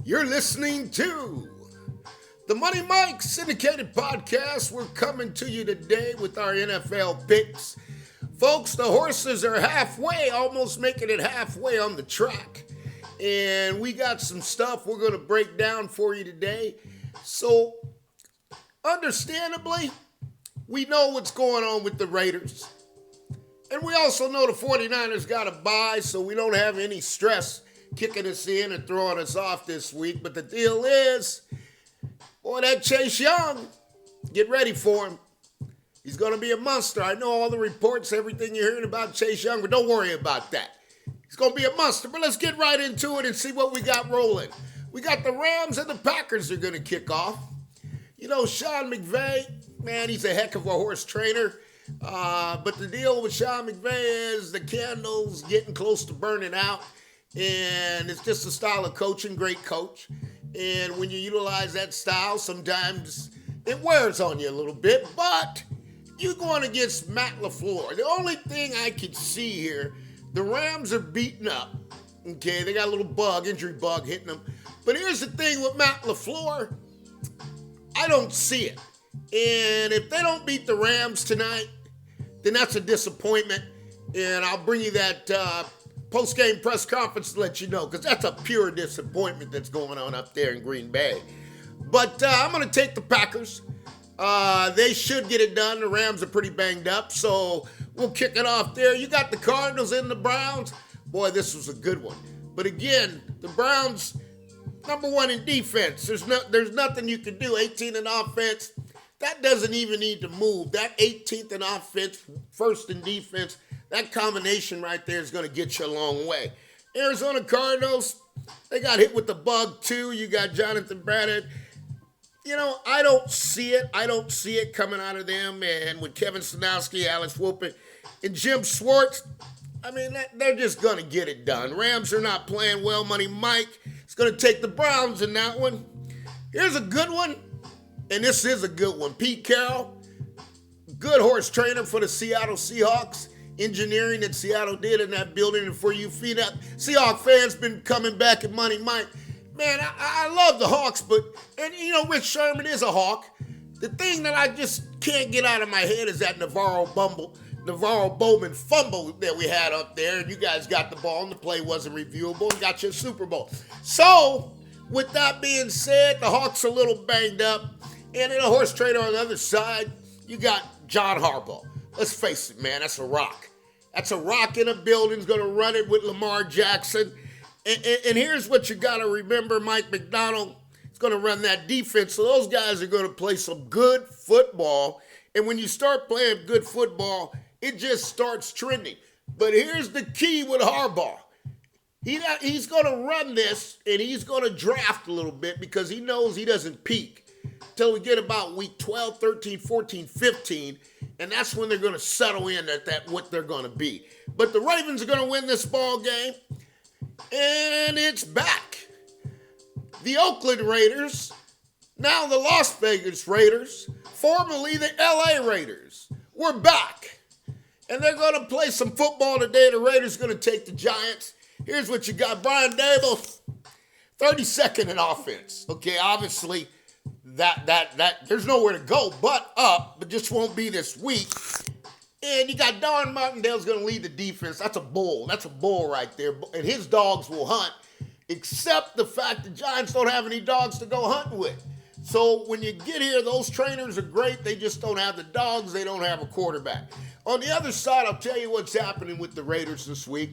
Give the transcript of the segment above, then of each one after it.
You're listening to the Money Mike syndicated podcast. We're coming to you today with our NFL picks. Folks, the horses are halfway, almost making it halfway on the track. And we got some stuff we're going to break down for you today. So, understandably, we know what's going on with the Raiders. And we also know the 49ers got a bye, so we don't have any stress kicking us in and throwing us off this week. But the deal is, boy, that Chase Young, get ready for him. He's going to be a monster. I know all the reports, everything you're hearing about Chase Young, but don't worry about that. He's going to be a monster. But let's get right into it and see what we got rolling. We got the Rams and the Packers are going to kick off. You know, Sean McVay, man, he's a heck of a horse trainer. But the deal with Sean McVay is the candle's getting close to burning out. And it's just a style of coaching, great coach. And when you utilize that style, sometimes it wears on you a little bit. But you're going against Matt LaFleur. The only thing I could see here, the Rams are beaten up. Okay, they got a little injury bug hitting them. But here's the thing with Matt LaFleur, I don't see it. And if they don't beat the Rams tonight, then that's a disappointment. And I'll bring you that post-game press conference to let you know, because that's a pure disappointment that's going on up there in Green Bay. But I'm going to take the Packers. They should get it done. The Rams are pretty banged up, so we'll kick it off there. You got the Cardinals and the Browns. Boy, this was a good one. But again, the Browns, number one in defense. There's nothing you can do. 18 in offense. That doesn't even need to move. That 18th in offense, first in defense, that combination right there is going to get you a long way. Arizona Cardinals, they got hit with the bug too. You got Jonathan Braddock. You know, I don't see it. I don't see it coming out of them. And with Kevin Stanowski, Alex Wolpin, and Jim Schwartz, I mean, they're just going to get it done. Rams are not playing well. Money Mike is going to take the Browns in that one. Here's a good one, and this is a good one. Pete Carroll, good horse trainer for the Seattle Seahawks. Engineering that Seattle did in that building, and for you Seahawks fans been coming back at Money Mike. Man, I love the Hawks, and you know, Rich Sherman is a Hawk. The thing that I just can't get out of my head is that Navarro Bowman fumble that we had up there, and you guys got the ball, and the play wasn't reviewable, and got your Super Bowl. So, with that being said, the Hawks are a little banged up, and in a horse trader on the other side, you got John Harbaugh. Let's face it, man, that's a rock. That's a rock in a building. He's going to run it with Lamar Jackson. And here's what you got to remember. Mike McDonald is going to run that defense. So those guys are going to play some good football. And when you start playing good football, it just starts trending. But here's the key with Harbaugh. He's going to run this, and he's going to draft a little bit because he knows he doesn't peak until we get about week 12, 13, 14, 15. And that's when they're going to settle in at what they're going to be. But the Ravens are going to win this ball game. And it's back. The Oakland Raiders, now the Las Vegas Raiders, formerly the LA Raiders, we're back. And they're going to play some football today. The Raiders are going to take the Giants. Here's what you got. Brian Dable, 32nd in offense. Okay, obviously, that there's nowhere to go but up, but just won't be this week. And you got Don Martindale's going to lead the defense. That's a bull. That's a bull right there. And his dogs will hunt, except the fact the Giants don't have any dogs to go hunting with. So when you get here, those trainers are great. They just don't have the dogs. They don't have a quarterback. On the other side, I'll tell you what's happening with the Raiders this week.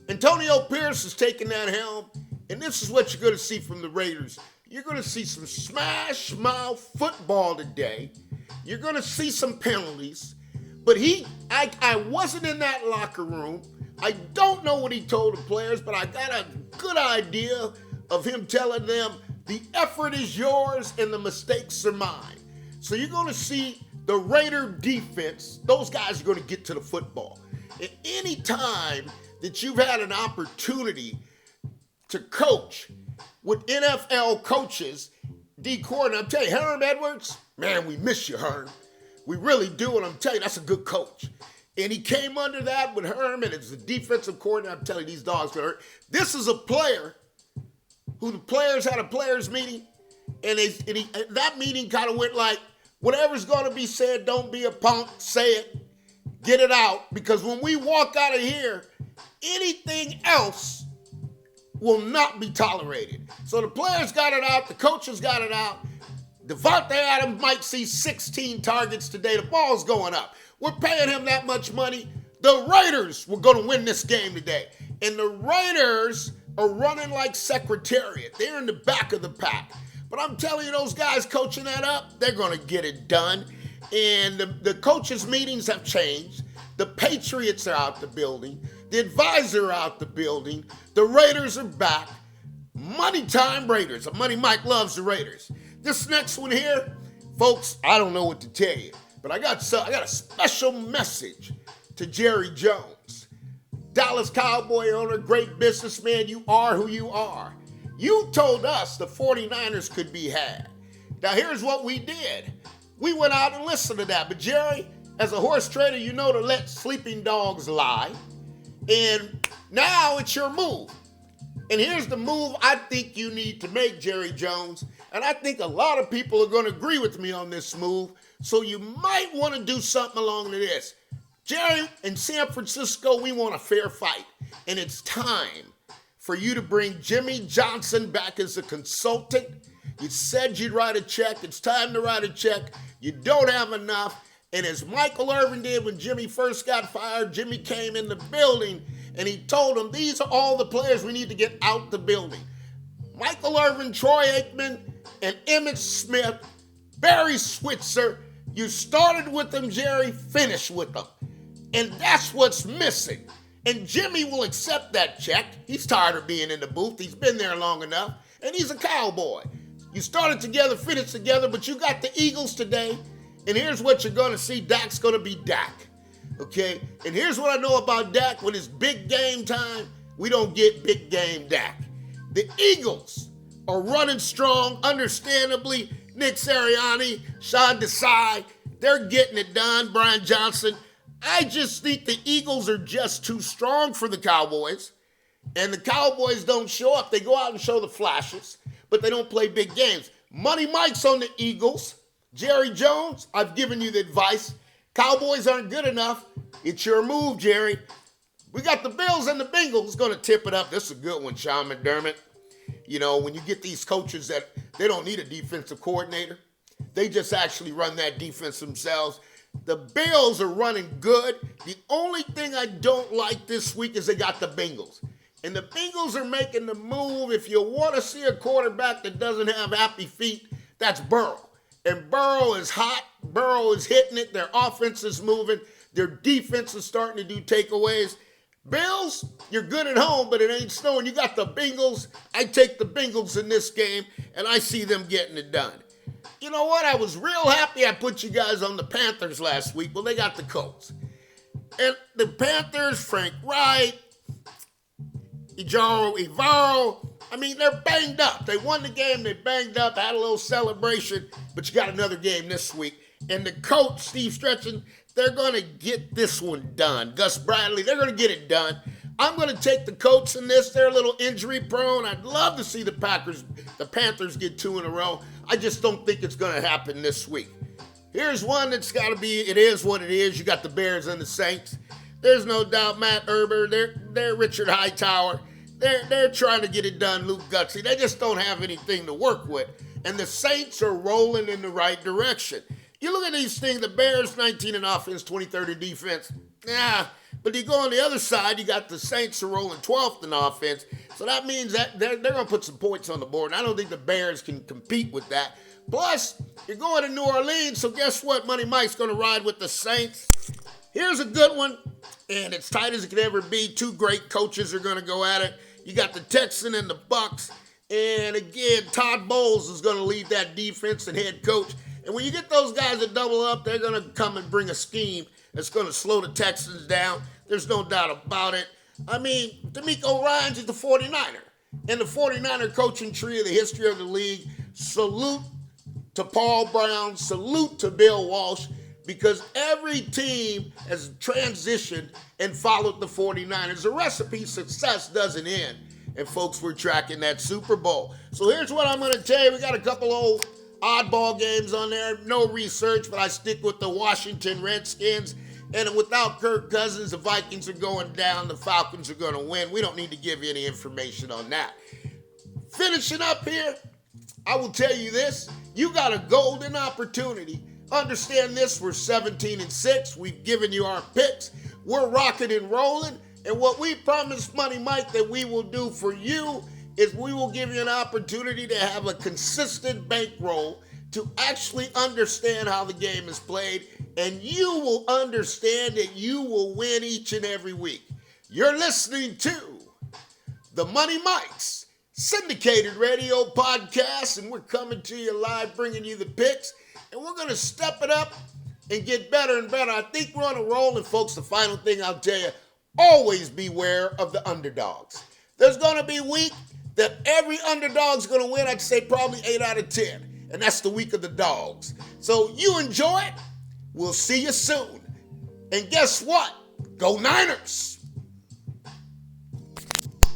Antonio Pierce is taking that helm, and this is what you're going to see from the Raiders. You're going to see some smash mouth football today. You're going to see some penalties. But I wasn't in that locker room. I don't know what he told the players, but I got a good idea of him telling them the effort is yours and the mistakes are mine. So you're going to see the Raider defense. Those guys are going to get to the football. And any time that you've had an opportunity to coach with NFL coaches, D. Gordon, I'm telling you, Herm Edwards, man, we miss you, Herm. We really do, and I'm telling you, that's a good coach. And he came under that with Herm, and it's the defensive coordinator. I'm telling you, these dogs are hurt. This is a player who the players had a players meeting, and that meeting kind of went like, whatever's going to be said, don't be a punk, say it, get it out, because when we walk out of here, anything else will not be tolerated. So the players got it out, the coaches got it out. Devontae Adams might see 16 targets today. The ball's going up. We're paying him that much money. The Raiders were going to win this game today. And the Raiders are running like Secretariat. They're in the back of the pack. But I'm telling you, those guys coaching that up, they're going to get it done. And the coaches' meetings have changed. The Patriots are out the building. The advisor are out the building. The Raiders are back. Money time Raiders. Money Mike loves the Raiders. This next one here, folks, I don't know what to tell you, but I got a special message to Jerry Jones. Dallas Cowboy owner, great businessman, you are who you are. You told us the 49ers could be had. Now here's what we did. We went out and listened to that. But Jerry, as a horse trader, you know to let sleeping dogs lie. And now it's your move. And here's the move I think you need to make, Jerry Jones. And I think a lot of people are going to agree with me on this move. So you might want to do something along to this. Jerry, in San Francisco, we want a fair fight. And it's time for you to bring Jimmy Johnson back as a consultant. You said you'd write a check. It's time to write a check. You don't have enough. And as Michael Irvin did when Jimmy first got fired, Jimmy came in the building and he told him, these are all the players we need to get out the building. Michael Irvin, Troy Aikman, and Emmitt Smith, Barry Switzer. You started with them, Jerry, finish with them. And that's what's missing. And Jimmy will accept that check. He's tired of being in the booth. He's been there long enough. And he's a cowboy. You started together, finished together, but you got the Eagles today. And here's what you're going to see. Dak's going to be Dak. Okay? And here's what I know about Dak. When it's big game time, we don't get big game Dak. The Eagles are running strong, understandably. Nick Sirianni, Sean Desai, they're getting it done. Brian Johnson. I just think the Eagles are just too strong for the Cowboys. And the Cowboys don't show up. They go out and show the flashes, but they don't play big games. Money Mike's on the Eagles. Jerry Jones, I've given you the advice. Cowboys aren't good enough. It's your move, Jerry. We got the Bills and the Bengals going to tip it up. This is a good one, Sean McDermott. You know, when you get these coaches that they don't need a defensive coordinator, they just actually run that defense themselves. The Bills are running good. The only thing I don't like this week is they got the Bengals. And the Bengals are making the move. If you want to see a quarterback that doesn't have happy feet, that's Burrow. And Burrow is hot. Burrow is hitting it. Their offense is moving. Their defense is starting to do takeaways. Bills, you're good at home, but it ain't snowing. You got the Bengals. I take the Bengals in this game, and I see them getting it done. You know what? I was real happy I put you guys on the Panthers last week. Well, they got the Colts. And the Panthers, Frank Wright, Ivaro, I mean, they're banged up. They won the game. They banged up, had a little celebration, but you got another game this week. And the coach, Steve Stretchen, they're going to get this one done. Gus Bradley, they're going to get it done. I'm going to take the Colts in this. They're a little injury prone. I'd love to see the Panthers get 2 in a row. I just don't think it's going to happen this week. Here's one that's got to be, it is what it is. You got the Bears and the Saints. There's no doubt Matt Herber, they're Richard Hightower. They're trying to get it done, Luke Gutsy. They just don't have anything to work with. And the Saints are rolling in the right direction. You look at these things, the Bears, 19 in offense, 23rd in defense. But you go on the other side, you got the Saints are rolling 12th in offense. So that means that they're going to put some points on the board. And I don't think the Bears can compete with that. Plus, you're going to New Orleans, so guess what? Money Mike's going to ride with the Saints. Here's a good one, and it's tight as it could ever be. 2 great coaches are going to go at it. You got the Texans and the Bucks. And again, Todd Bowles is going to lead that defense and head coach. And when you get those guys that double up, they're going to come and bring a scheme that's going to slow the Texans down. There's no doubt about it. I mean, DeMeco Ryans is the 49er. And the 49er coaching tree of the history of the league. Salute to Paul Brown. Salute to Bill Walsh. Because every team has transitioned and followed the 49ers. The recipe success doesn't end. and folks were tracking that Super Bowl. So here's what I'm going to tell you. We got a couple old oddball games on there. No research, but I stick with the Washington Redskins. And without Kirk Cousins, the Vikings are going down. The Falcons are going to win. We don't need to give you any information on that. Finishing up here, I will tell you this. You got a golden opportunity. Understand this, we're 17-6. We've given you our picks. We're rocking and rolling. And what we promised Money Mike that we will do for you is we will give you an opportunity to have a consistent bankroll to actually understand how the game is played, and you will understand that you will win each and every week. You're listening to the Money Mike's syndicated radio podcast, and we're coming to you live, bringing you the picks, and we're going to step it up and get better and better. I think we're on a roll, and folks, the final thing I'll tell you, always beware of the underdogs. There's going to be a week that every underdog's going to win. I'd say probably 8 out of 10, and that's the week of the dogs. So you enjoy it. We'll see you soon. And guess what? Go Niners!